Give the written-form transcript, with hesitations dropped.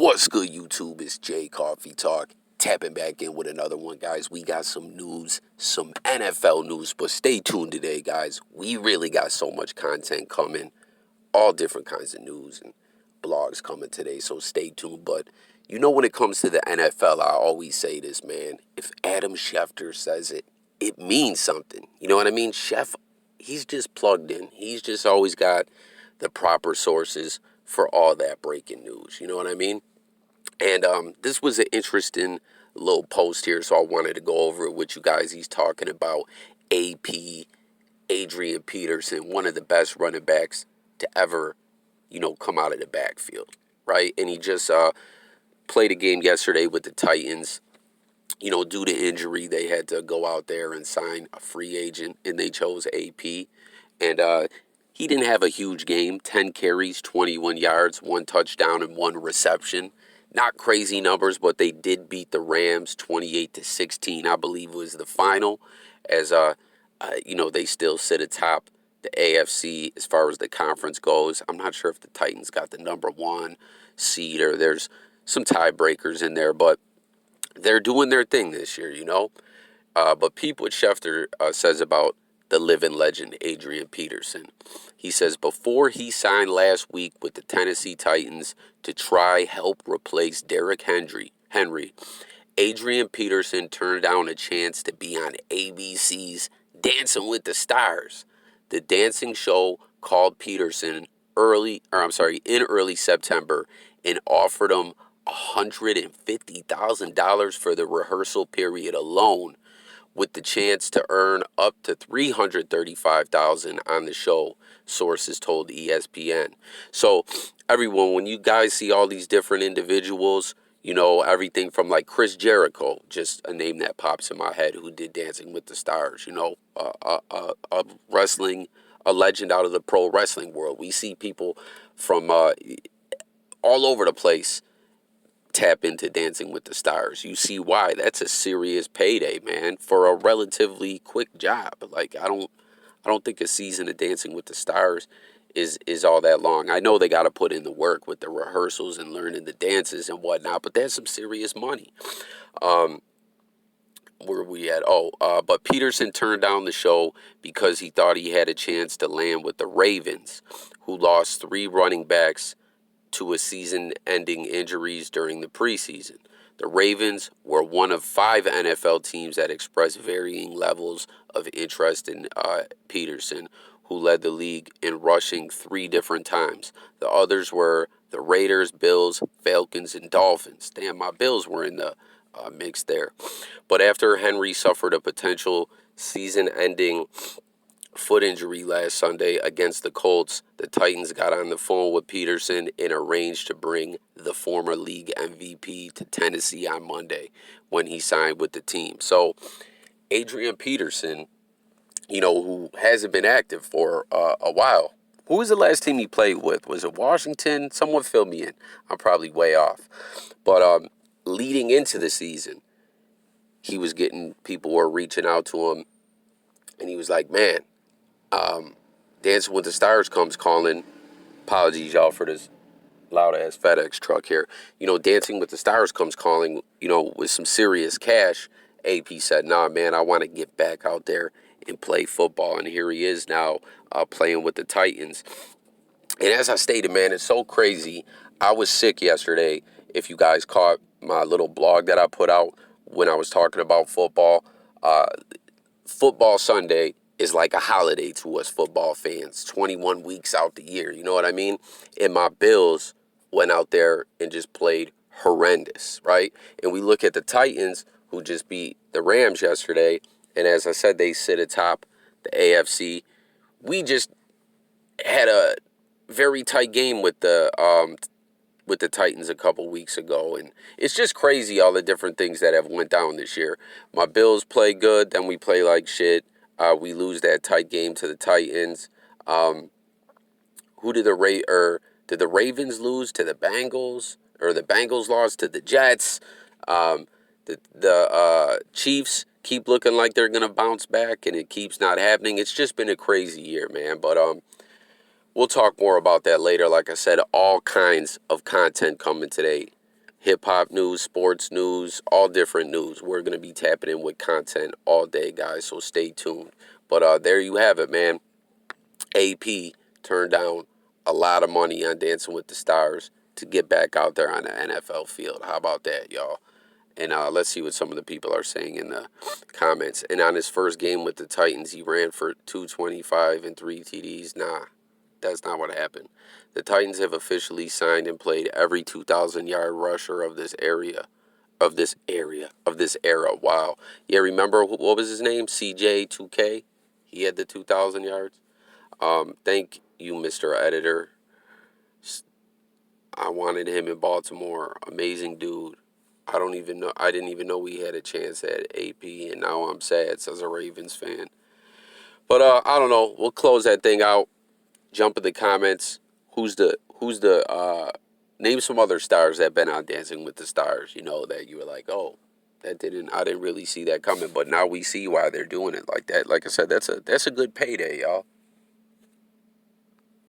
What's good, YouTube? It's Jay Coffee Talk. Tapping back in with another one, guys. We got some news, some NFL news, but stay tuned today, guys. We really got so much content coming, all different kinds of news and blogs coming today, so stay tuned. But you know, when it comes to the NFL, I always say this, man. If Adam Schefter says it, it means something. You know what I mean? He's just plugged in. He's just always got the proper sources for all that breaking news. You know what I mean? And this was an interesting little post here, so I wanted to go over it with you guys. He's talking about AP, Adrian Peterson, one of the best running backs to ever, come out of the backfield, right? And he just played a game yesterday with the Titans. Due to injury, they had to go out there and sign a free agent, and they chose AP. And he didn't have a huge game, 10 carries, 21 yards, 1 touchdown, and 1 reception. Not crazy numbers, but they did beat the Rams 28-16, I believe was the final, as they still sit atop the AFC as far as the conference goes. I'm not sure if the Titans got the number 1 seed or there's some tiebreakers in there, but they're doing their thing this year, But Pete what Schefter says about the living legend, Adrian Peterson. He says before he signed last week with the Tennessee Titans to try help replace Derrick Henry, Adrian Peterson turned down a chance to be on ABC's Dancing with the Stars. The dancing show called Peterson in early September and offered him $150,000 for the rehearsal period alone, with the chance to earn up to $335,000 on the show, sources told ESPN. So, everyone, when you guys see all these different individuals, everything from like Chris Jericho, just a name that pops in my head, who did Dancing with the Stars, a legend out of the pro wrestling world. We see people from all over the place tap into Dancing with the Stars. You see why. That's a serious payday, man, for a relatively quick job. Like, I don't think a season of Dancing with the Stars is all that long. I know they got to put in the work with the rehearsals and learning the dances and whatnot, but that's some serious money. Where are we at? But Peterson turned down the show because he thought he had a chance to land with the Ravens, who lost 3 running backs to a season-ending injuries during the preseason. The Ravens were one of 5 NFL teams that expressed varying levels of interest in Peterson, who led the league in rushing 3 different times. The others were the Raiders, Bills, Falcons, and Dolphins. Damn, my Bills were in the mix there. But after Henry suffered a potential season-ending foot injury last Sunday against the Colts, the Titans got on the phone with Peterson and arranged to bring the former league MVP to Tennessee on Monday when he signed with the team. So Adrian Peterson, who hasn't been active for a while. Who was the last team he played with? Was it Washington? Someone fill me in. I'm probably way off. But leading into the season, people were reaching out to him, and he was like, man, Dancing with the Stars comes calling. Apologies, y'all, for this loud-ass FedEx truck here. Dancing with the Stars comes calling, with some serious cash. AP said, nah, man, I want to get back out there and play football. And here he is now playing with the Titans. And as I stated, man, it's so crazy. I was sick yesterday. If you guys caught my little blog that I put out when I was talking about football, Football Sunday is like a holiday to us football fans, 21 weeks out the year, you know what I mean? And my Bills went out there and just played horrendous, right? And we look at the Titans, who just beat the Rams yesterday, and as I said, they sit atop the AFC. We just had a very tight game with the Titans a couple weeks ago, and it's just crazy all the different things that have went down this year. My Bills play good, then we play like shit. We lose that tight game to the Titans. Did the Ravens lose to the Bengals, or the Bengals lost to the Jets? The Chiefs keep looking like they're gonna bounce back, and it keeps not happening. It's just been a crazy year, man. But we'll talk more about that later. Like I said, all kinds of content coming today hip-hop news, sports news, all different news. We're going to be tapping in with content all day, guys, so stay tuned. But there you have it, man. AP turned down a lot of money on Dancing with the Stars to get back out there on the NFL field. How about that, y'all? And let's see what some of the people are saying in the comments. And on his first game with the Titans, he ran for 225 and 3 TDs. Nah, that's not what happened. The Titans have officially signed and played every 2,000-yard rusher of this area. Of this era. Wow. Yeah, remember, what was his name? CJ2K? He had the 2,000 yards. Thank you, Mr. Editor. I wanted him in Baltimore. Amazing dude. I don't even know. I didn't even know we had a chance at AP, and now I'm sad as a Ravens fan. But I don't know. We'll close that thing out. Jump in the comments. Who's the name some other stars that been on Dancing with the Stars, that you were like, oh, I didn't really see that coming, but now we see why they're doing it like that. Like I said, that's a good payday, y'all.